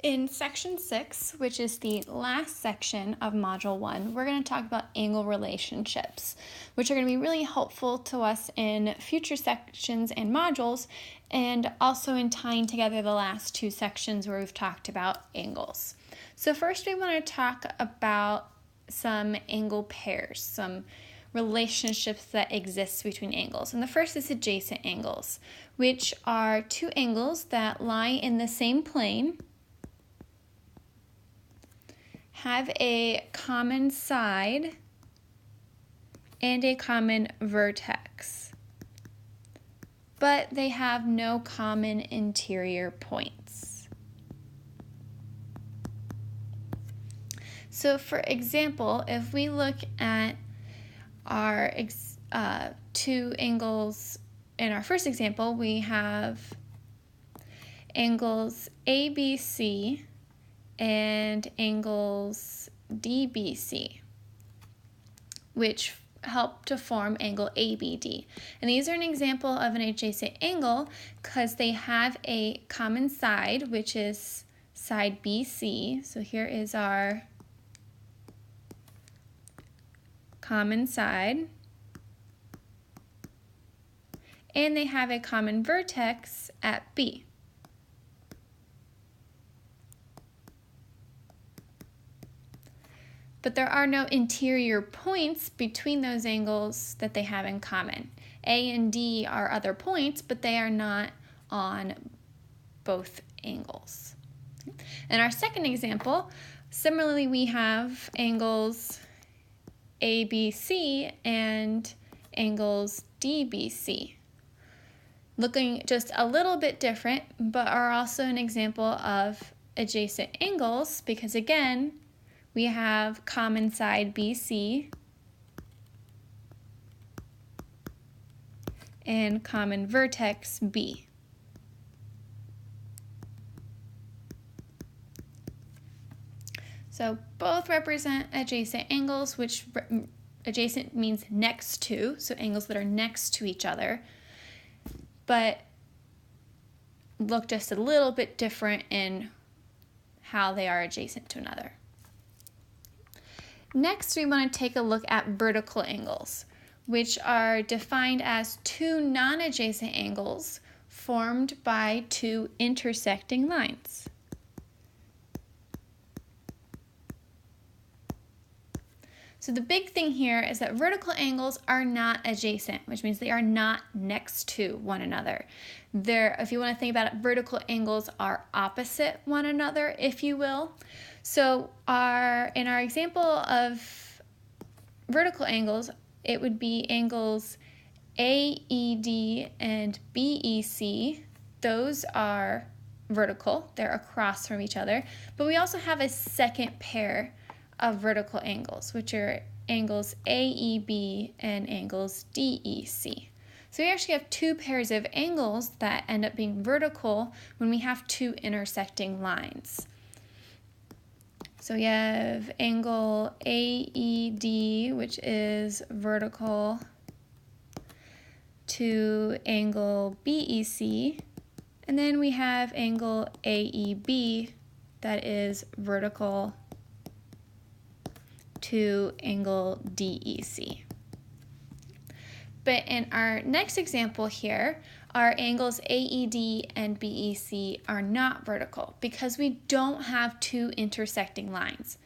In section 6, which is the last section of module 1, we're going to talk about angle relationships, which are going to be really helpful to us in future sections and modules, and also in tying together the last two sections where we've talked about angles. So first we want to talk about some angle pairs, some relationships that exist between angles. And the first is adjacent angles, which are two angles that lie in the same plane, have a common side and a common vertex, but they have no common interior points. So for example, if we look at our two angles in our first example, we have angles ABC and angles DBC, which help to form angle ABD. And these are an example of an adjacent angle because they have a common side, which is side BC. So here is our common side. And they have a common vertex at B. But there are no interior points between those angles that they have in common. A and D are other points, but they are not on both angles. In our second example, similarly we have angles ABC and angles DBC, looking just a little bit different, but are also an example of adjacent angles because again, we have common side BC and common vertex B. So both represent adjacent angles, which adjacent means next to, so angles that are next to each other, but look just a little bit different in how they are adjacent to another. Next, we want to take a look at vertical angles, which are defined as two non-adjacent angles formed by two intersecting lines. So the big thing here is that vertical angles are not adjacent, which means they are not next to one another. If you want to think about it, vertical angles are opposite one another, if you will. So in our example of vertical angles, it would be angles AED and BEC. Those are vertical, they're across from each other. But we also have a second pair of vertical angles, which are angles AEB and angles DEC. So we actually have two pairs of angles that end up being vertical when we have two intersecting lines. So we have angle AED, which is vertical, to angle BEC, and then we have angle AEB that is vertical to angle DEC. But in our next example here, our angles AED and BEC are not vertical because we don't have two intersecting lines.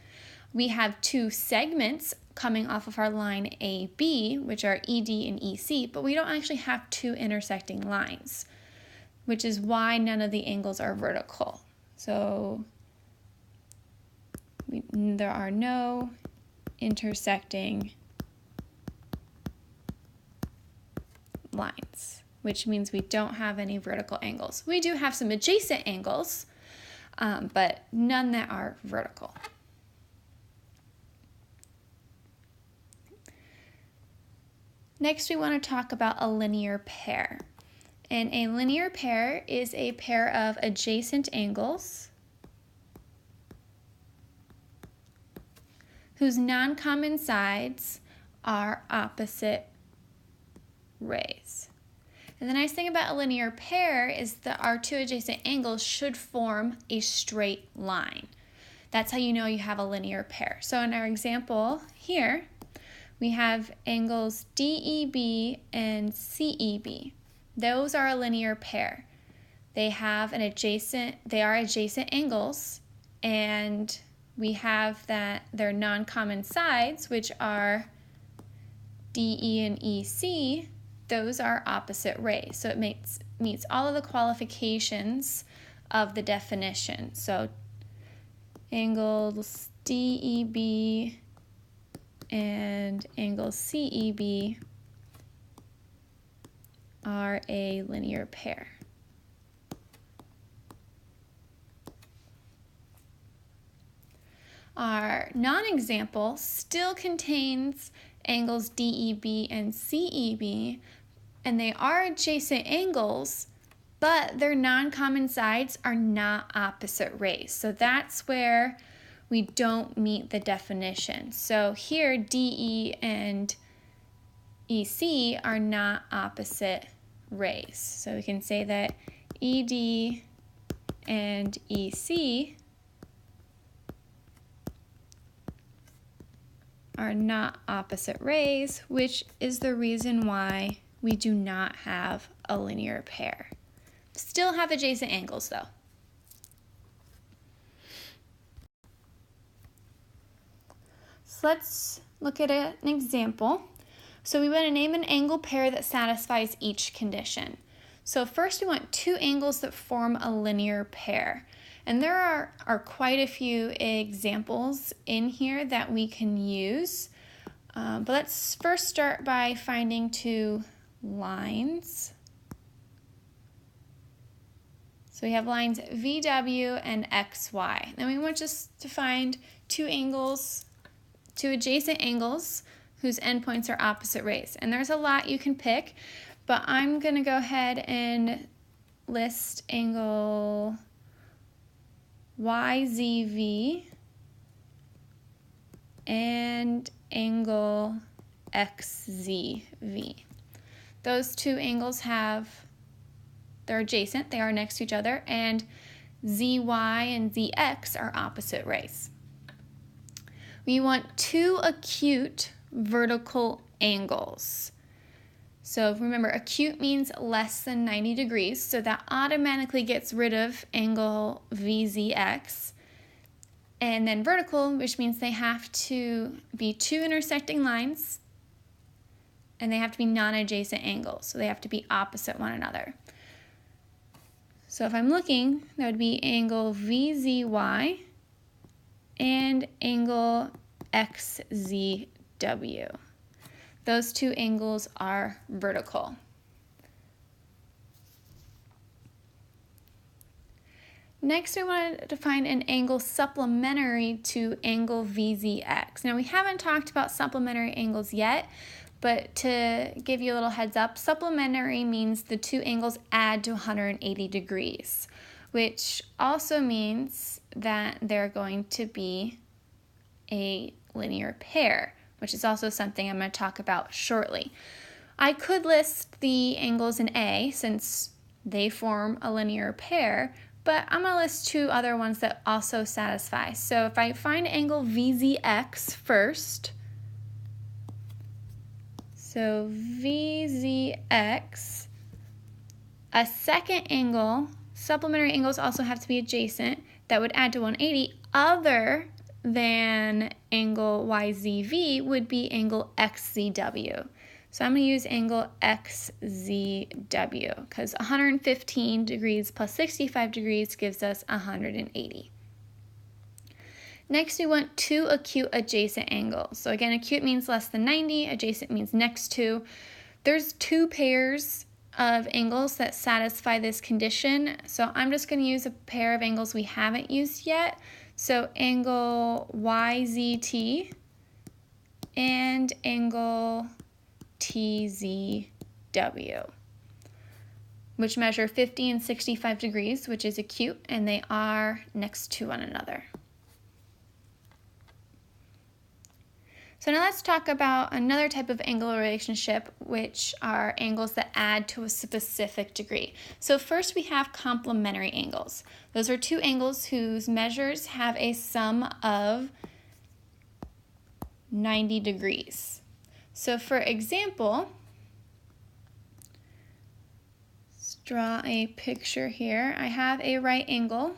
We have two segments coming off of our line AB, which are ED and EC, but we don't actually have two intersecting lines, which is why none of the angles are vertical. So there are no intersecting lines, which means we don't have any vertical angles. We do have some adjacent angles, but none that are vertical. Next, we want to talk about a linear pair. And a linear pair is a pair of adjacent angles whose non-common sides are opposite rays. And the nice thing about a linear pair is that our two adjacent angles should form a straight line. That's how you know you have a linear pair. So in our example here, we have angles DEB and CEB. Those are a linear pair. They are adjacent angles, and we have that their non-common sides, which are DE and EC, those are opposite rays. So it meets all of the qualifications of the definition. So angles DEB and angles CEB are a linear pair. Our non-example still contains angles DEB and CEB, and they are adjacent angles, but their non-common sides are not opposite rays. So that's where we don't meet the definition. So here, DE and EC are not opposite rays. So we can say that ED and EC are not opposite rays, which is the reason why we do not have a linear pair. Still have adjacent angles though. So let's look at an example. So we want to name an angle pair that satisfies each condition. So first we want two angles that form a linear pair. And there are quite a few examples in here that we can use. But let's first start by finding two lines. So we have lines VW and XY. Then we want just to find two adjacent angles whose endpoints are opposite rays. And there's a lot you can pick, but I'm going to go ahead and list angle YZV and angle XZV. Those two angles they're adjacent, they are next to each other, and ZY and ZX are opposite rays. We want two acute vertical angles. So remember, acute means less than 90 degrees, so that automatically gets rid of angle VZX. And then vertical, which means they have to be two intersecting lines, and they have to be non-adjacent angles, so they have to be opposite one another. So if I'm looking, that would be angle VZY and angle XZW. Those two angles are vertical. Next, we want to find an angle supplementary to angle VZX. Now, we haven't talked about supplementary angles yet, but to give you a little heads up, supplementary means the two angles add to 180 degrees, which also means that they're going to be a linear pair, which is also something I'm going to talk about shortly. I could list the angles in A since they form a linear pair, but I'm going to list two other ones that also satisfy. So if I find angle VZX first, so VZX, a second angle, supplementary angles also have to be adjacent, that would add to 180, other than angle YZV would be angle XZW. So I'm going to use angle XZW because 115 degrees plus 65 degrees gives us 180. Next, we want two acute adjacent angles. So again, acute means less than 90, adjacent means next to. There's two pairs of angles that satisfy this condition. So I'm just going to use a pair of angles we haven't used yet. So angle YZT and angle TZW, which measure 50 and 65 degrees, which is acute, and they are next to one another. So now let's talk about another type of angle relationship, which are angles that add to a specific degree. So first we have complementary angles. Those are two angles whose measures have a sum of 90 degrees. So for example, let's draw a picture here. I have a right angle.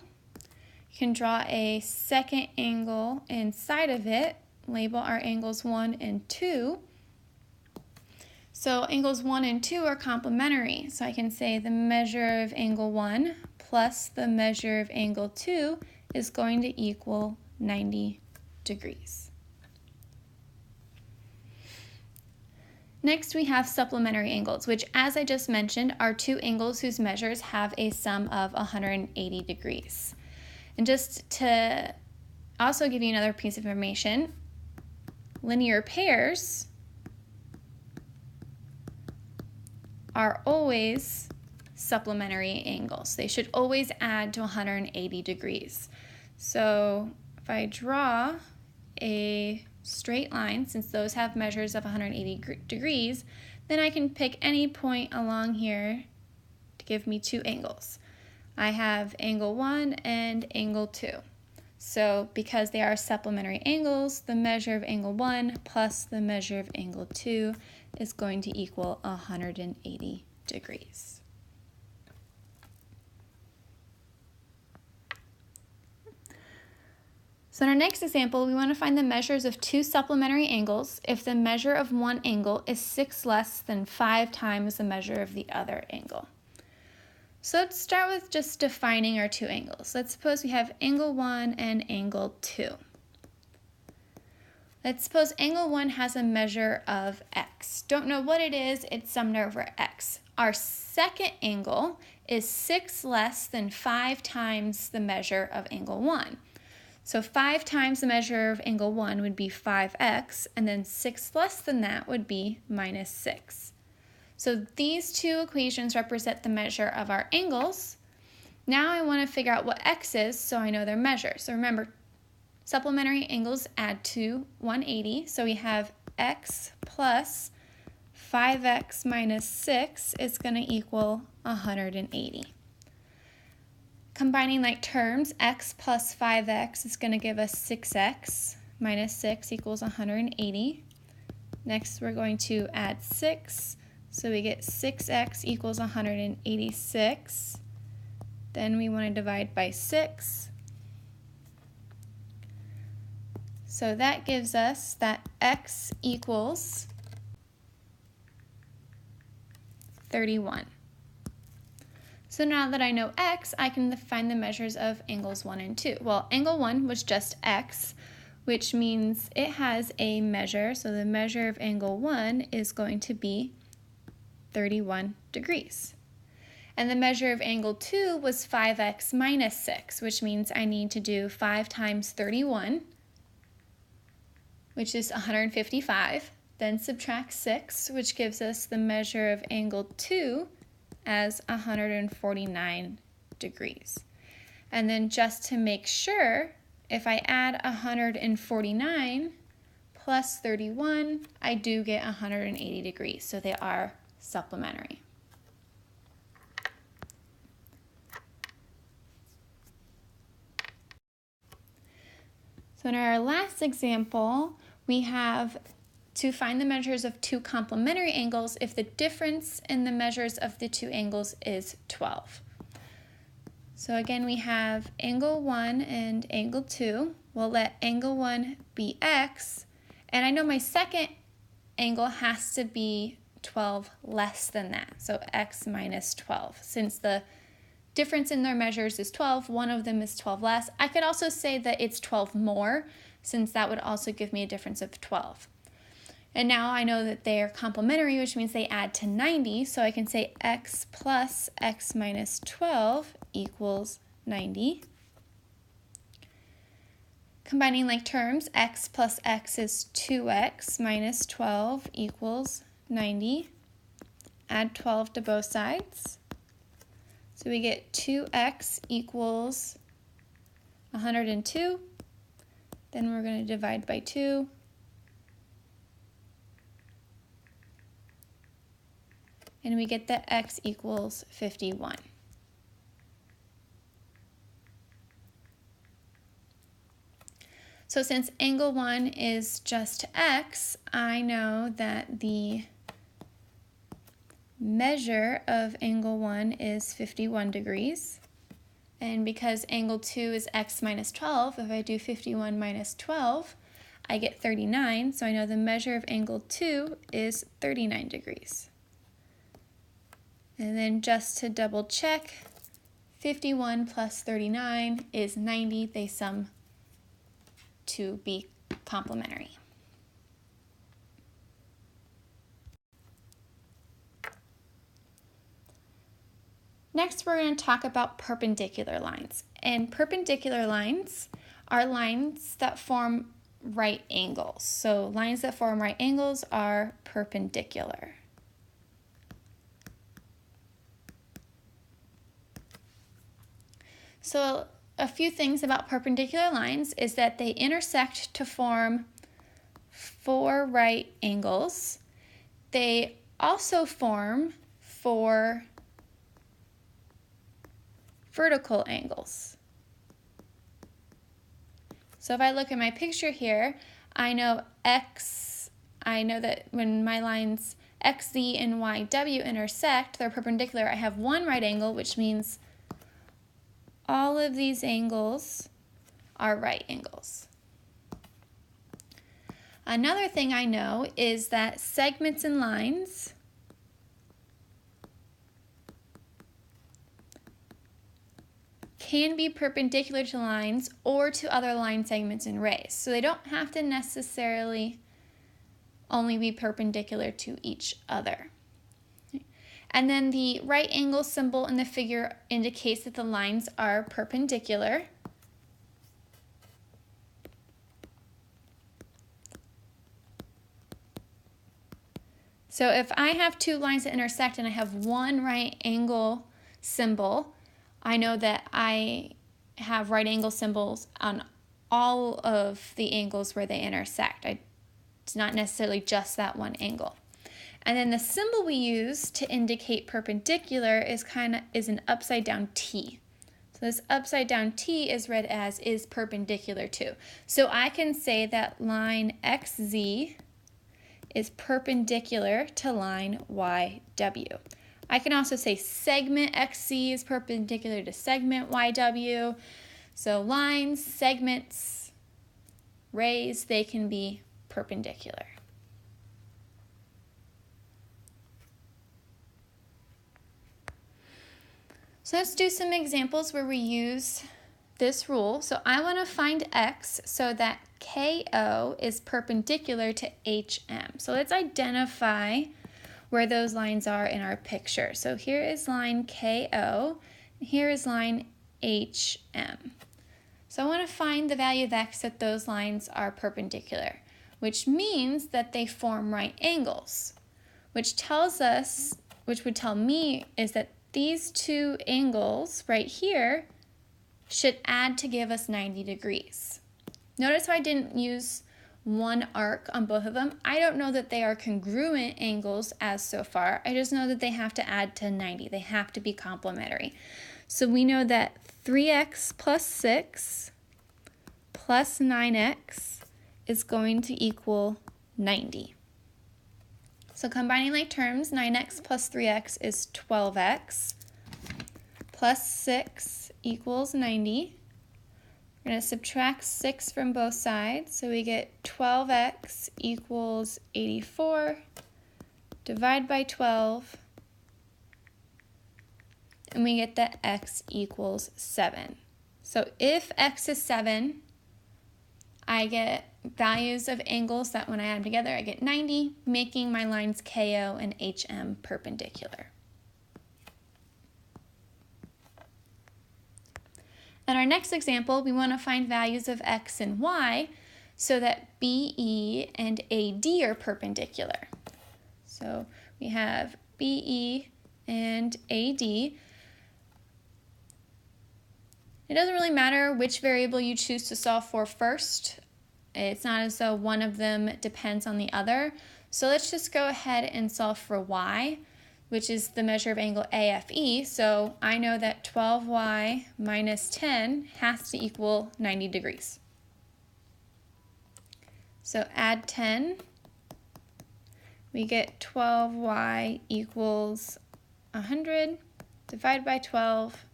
You can draw a second angle inside of it. Label our angles 1 and 2. So angles 1 and 2 are complementary. So I can say the measure of angle 1 plus the measure of angle 2 is going to equal 90 degrees. Next we have supplementary angles, which as I just mentioned are two angles whose measures have a sum of 180 degrees. And just to also give you another piece of information, linear pairs are always supplementary angles. They should always add to 180 degrees. So if I draw a straight line, since those have measures of 180 degrees, then I can pick any point along here to give me two angles. I have angle 1 and angle 2. So because they are supplementary angles, the measure of angle 1 plus the measure of angle 2 is going to equal 180 degrees. So in our next example, we want to find the measures of two supplementary angles if the measure of one angle is 6 less than 5 times the measure of the other angle. So let's start with just defining our two angles. Let's suppose we have angle 1 and angle 2. Let's suppose angle 1 has a measure of x. Don't know what it is, it's summed over x. Our second angle is 6 less than 5 times the measure of angle 1. So 5 times the measure of angle 1 would be 5x, and then 6 less than that would be minus 6. So these two equations represent the measure of our angles. Now I want to figure out what x is so I know their measure. So remember, supplementary angles add to 180. So we have x plus 5x minus 6 is going to equal 180. Combining like terms, x plus 5x is going to give us 6x minus 6 equals 180. Next we're going to add 6. So we get 6x equals 186. Then we want to divide by 6. So that gives us that x equals 31. So now that I know x, I can find the measures of angles 1 and 2. Well, angle 1 was just x, which means it has a measure. So the measure of angle 1 is going to be 31 degrees. And the measure of angle 2 was 5x minus 6, which means I need to do 5 times 31, which is 155, then subtract 6, which gives us the measure of angle 2 as 149 degrees. And then just to make sure, if I add 149 plus 31, I do get 180 degrees, so they are supplementary. So in our last example, we have to find the measures of two complementary angles if the difference in the measures of the two angles is 12. So again, we have angle 1 and angle 2. We'll let angle 1 be x, and I know my second angle has to be 12 less than that, so x minus 12. Since the difference in their measures is 12, one of them is 12 less. I could also say that it's 12 more, since that would also give me a difference of 12. And now I know that they are complementary, which means they add to 90, so I can say x plus x minus 12 equals 90. Combining like terms, x plus x is 2x minus 12 equals 90. Add 12 to both sides. So we get 2x equals 102. Then we're going to divide by 2. and we get that x equals 51. So since angle 1 is just x, I know that the measure of angle 1 is 51 degrees. And because angle 2 is x minus 12, if I do 51 minus 12, I get 39. So I know the measure of angle 2 is 39 degrees. And then just to double check, 51 plus 39 is 90. They sum to be complementary. Next, we're going to talk about perpendicular lines. And perpendicular lines are lines that form right angles. So lines that form right angles are perpendicular. So a few things about perpendicular lines is that they intersect to form 4 right angles. They also form 4 vertical angles. So if I look at my picture here, I know that when my lines XZ and YW intersect, they're perpendicular. I have one right angle, which means all of these angles are right angles. Another thing I know is that segments and lines can be perpendicular to lines or to other line segments and rays. So they don't have to necessarily only be perpendicular to each other. And then the right angle symbol in the figure indicates that the lines are perpendicular. So if I have two lines that intersect and I have one right angle symbol, I know that I have right angle symbols on all of the angles where they intersect. It's not necessarily just that one angle. And then the symbol we use to indicate perpendicular is an upside down T. So this upside down T is read as is perpendicular to. So I can say that line XZ is perpendicular to line YW. I can also say segment XC is perpendicular to segment YW. So lines, segments, rays, they can be perpendicular. So let's do some examples where we use this rule. So I want to find X so that KO is perpendicular to HM. So let's identify where those lines are in our picture. So here is line KO, and here is line HM. So I want to find the value of X that those lines are perpendicular, which means that they form right angles, which would tell me is that these two angles right here should add to give us 90 degrees. Notice how I didn't use one arc on both of them. I don't know that they are congruent angles as so far. I just know that they have to add to 90. They have to be complementary. So we know that 3x plus 6 plus 9x is going to equal 90. So combining like terms, 9x plus 3x is 12x, plus 6 equals 90. We're going to subtract 6 from both sides, so we get 12x equals 84, divide by 12, and we get that x equals 7. So if x is 7, I get values of angles that when I add them together, I get 90, making my lines KO and HM perpendicular. In our next example, we want to find values of X and Y so that BE and AD are perpendicular. So we have BE and AD. It doesn't really matter which variable you choose to solve for first. It's not as though one of them depends on the other. So let's just go ahead and solve for Y. which is the measure of angle AFE, so I know that 12y minus 10 has to equal 90 degrees. So add 10, we get 12y equals 100, divide by 12,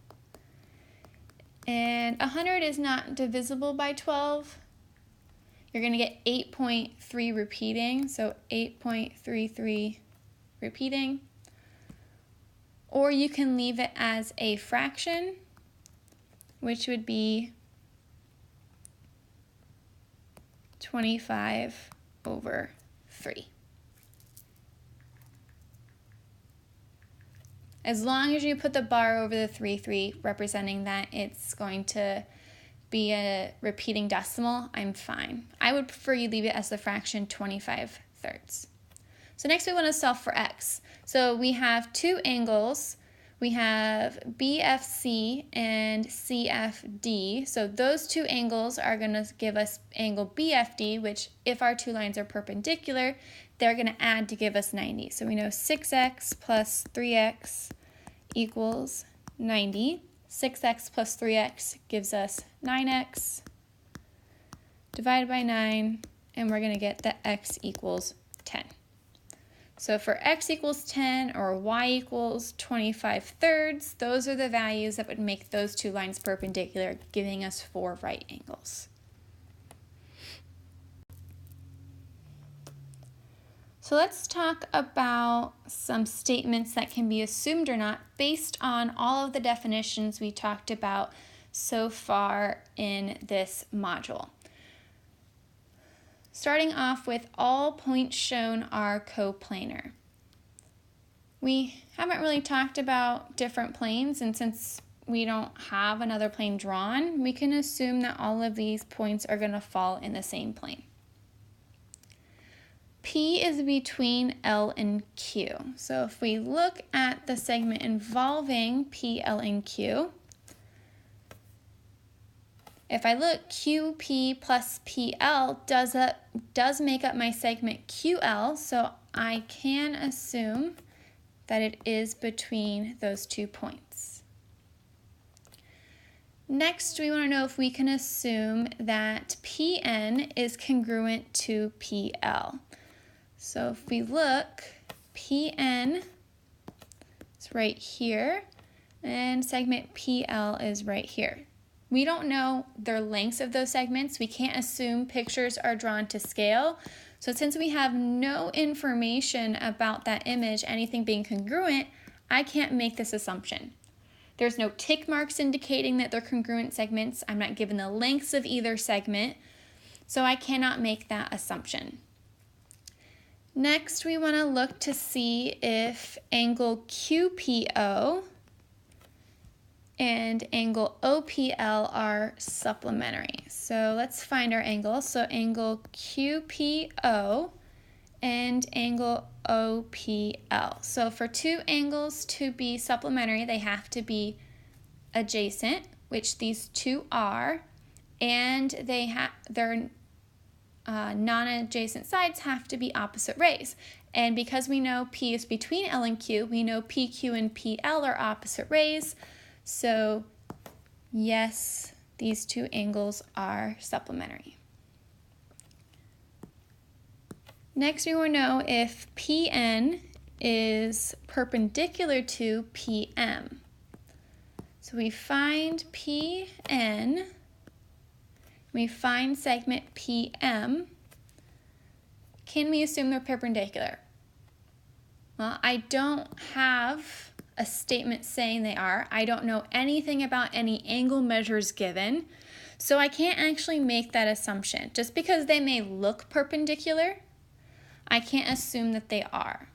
and 100 is not divisible by 12. You're going to get 8.3 repeating, so 8.33 repeating. Or you can leave it as a fraction, which would be 25 over 3. As long as you put the bar over the 3 representing that it's going to be a repeating decimal, I'm fine. I would prefer you leave it as the fraction 25/3. So next we want to solve for x. So we have two angles. We have BFC and CFD. So those two angles are going to give us angle BFD, which if our two lines are perpendicular, they're going to add to give us 90. So we know 6x plus 3x equals 90. 6x plus 3x gives us 9x. Divided by 9, and we're going to get that x equals 10. So for x equals 10 or y equals 25/3, those are the values that would make those two lines perpendicular, giving us 4 right angles. So let's talk about some statements that can be assumed or not based on all of the definitions we talked about so far in this module. Starting off with all points shown are coplanar. We haven't really talked about different planes, and since we don't have another plane drawn, we can assume that all of these points are going to fall in the same plane. P is between L and Q. So if we look at the segment involving P, L, and Q, if I look, QP plus PL does make up my segment QL, so I can assume that it is between those 2 points. Next, we want to know if we can assume that PN is congruent to PL. So if we look, PN is right here, and segment PL is right here. We don't know their lengths of those segments. We can't assume pictures are drawn to scale. So since we have no information about that image, anything being congruent, I can't make this assumption. There's no tick marks indicating that they're congruent segments. I'm not given the lengths of either segment, so I cannot make that assumption. Next, we want to look to see if angle QPO and angle OPL are supplementary. So let's find our angles. So angle QPO and angle OPL. So for two angles to be supplementary, they have to be adjacent, which these two are, and their non-adjacent sides have to be opposite rays. And because we know P is between L and Q, we know PQ and PL are opposite rays. So yes, these two angles are supplementary. Next, we want to know if PN is perpendicular to PM. So we find PN, we find segment PM. Can we assume they're perpendicular? Well, I don't have a statement saying they are. I don't know anything about any angle measures given, so I can't actually make that assumption. Just because they may look perpendicular, I can't assume that they are.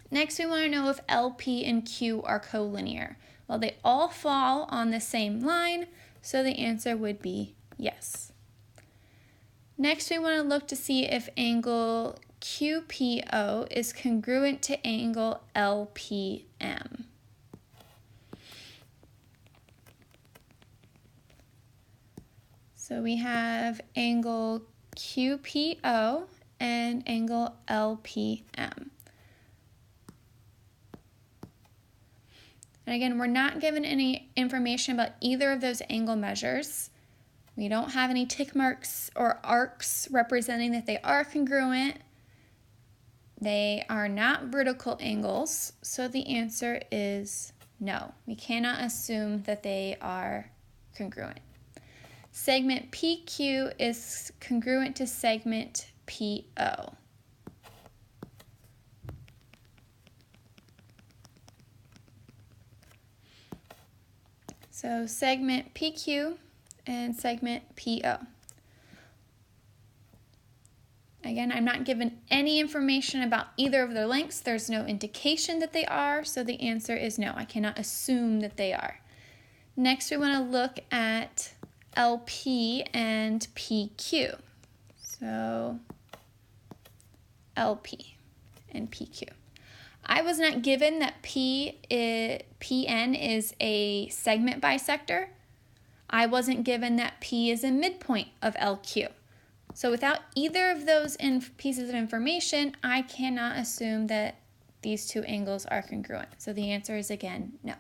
Next, we want to know if LP and Q are collinear. Well, they all fall on the same line, so the answer would be yes. Next, we want to look to see if angle QPO is congruent to angle LPM. So we have angle QPO and angle LPM. And again, we're not given any information about either of those angle measures. We don't have any tick marks or arcs representing that they are congruent. They are not vertical angles, so the answer is no. We cannot assume that they are congruent. Segment PQ is congruent to segment PO. So segment PQ and segment PO. Again, I'm not given any information about either of their lengths. There's no indication that they are, so the answer is no. I cannot assume that they are. Next, we want to look at LP and PQ. So LP and PQ. I was not given that PN is a segment bisector. I wasn't given that P is a midpoint of LQ. So without either of those pieces of information, I cannot assume that these two angles are congruent. So the answer is again, no.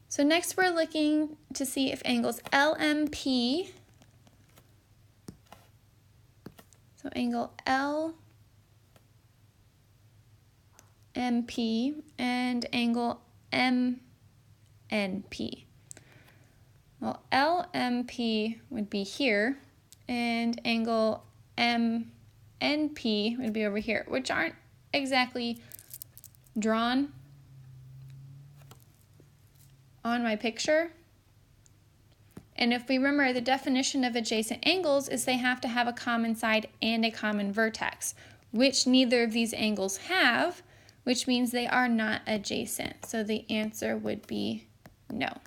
So next we're looking to see if angles LMP, so angle LMP and angle MNP. Well, LMP would be here, and angle MNP would be over here, which aren't exactly drawn on my picture. And if we remember, the definition of adjacent angles is they have to have a common side and a common vertex, which neither of these angles have, which means they are not adjacent. So the answer would be no.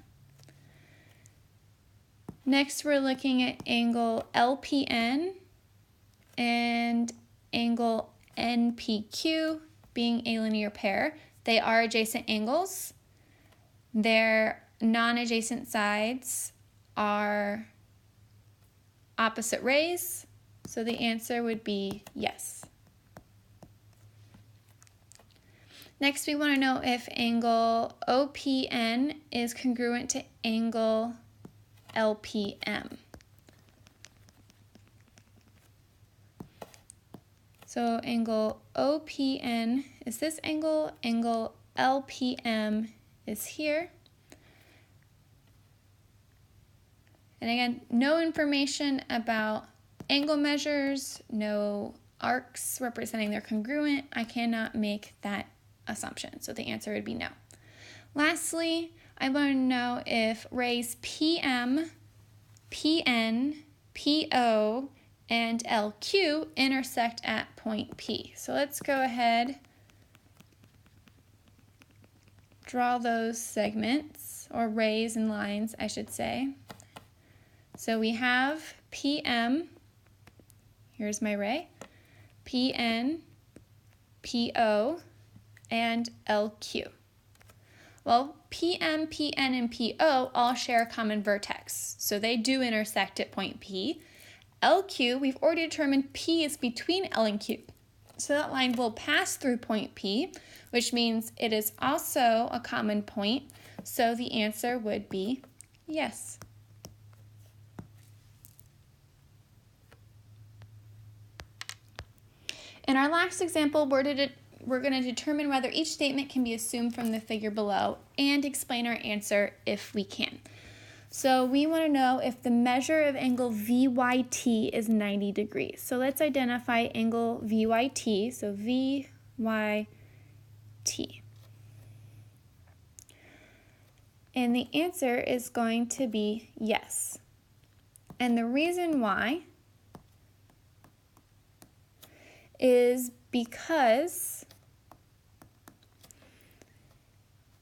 Next, we're looking at angle LPN and angle NPQ being a linear pair. They are adjacent angles. Their non-adjacent sides are opposite rays, so the answer would be yes. Next, we want to know if angle OPN is congruent to angle LPM. So angle OPN is this angle, angle LPM is here. And again, no information about angle measures, no arcs representing their congruent. I cannot make that assumption, so the answer would be no. Lastly, I want to know if rays PM, PN, PO, and LQ intersect at point P. So let's go ahead, draw those segments, or rays and lines, I should say. So we have PM, here's my ray, PN, PO, and LQ. Well, PM, PN, and PO all share a common vertex, so they do intersect at point P. LQ, we've already determined P is between L and Q, so that line will pass through point P, which means it is also a common point, so the answer would be yes. In our last example, we're going to determine whether each statement can be assumed from the figure below and explain our answer if we can. So we want to know if the measure of angle VYT is 90 degrees. So let's identify angle VYT, so VYT. And the answer is going to be yes. And the reason why is because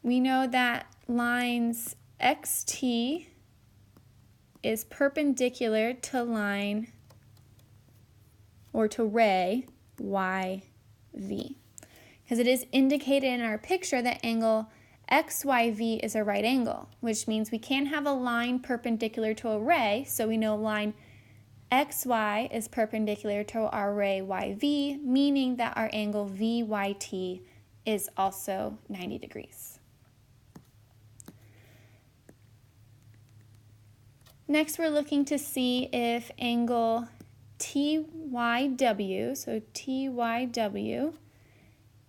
we know that lines XT is perpendicular to line, or to ray, YV. Because it is indicated in our picture that angle XYV is a right angle, which means we can't have a line perpendicular to a ray, so we know line XY is perpendicular to our ray YV, meaning that our angle VYT is also 90 degrees. Next, we're looking to see if angle TYW, so TYW,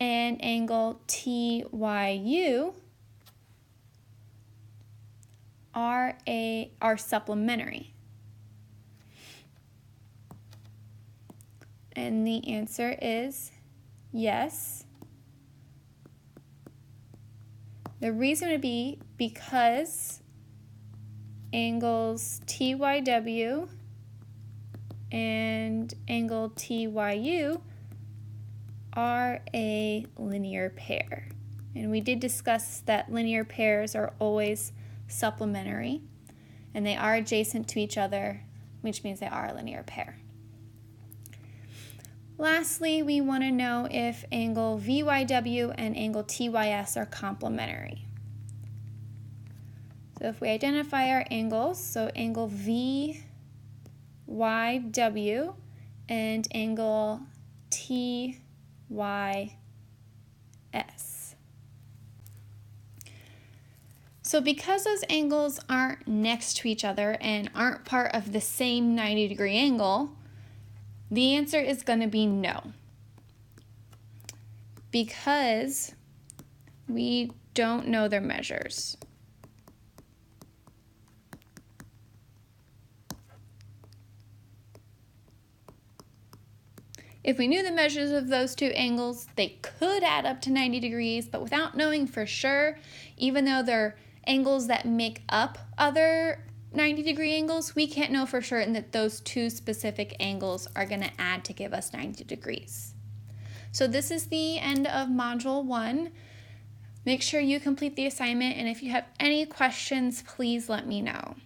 and angle TYU are supplementary. And the answer is yes. The reason would be because angles TYW and angle TYU are a linear pair. And we did discuss that linear pairs are always supplementary, and they are adjacent to each other, which means they are a linear pair. Lastly, we want to know if angle VYW and angle TYS are complementary. So if we identify our angles, so angle VYW and angle TYS. So because those angles aren't next to each other and aren't part of the same 90-degree angle, the answer is going to be no. Because we don't know their measures. If we knew the measures of those two angles, they could add up to 90 degrees, but without knowing for sure, even though they're angles that make up other 90-degree angles, we can't know for certain that those two specific angles are going to add to give us 90 degrees. So this is the end of Module 1. Make sure you complete the assignment, and if you have any questions, please let me know.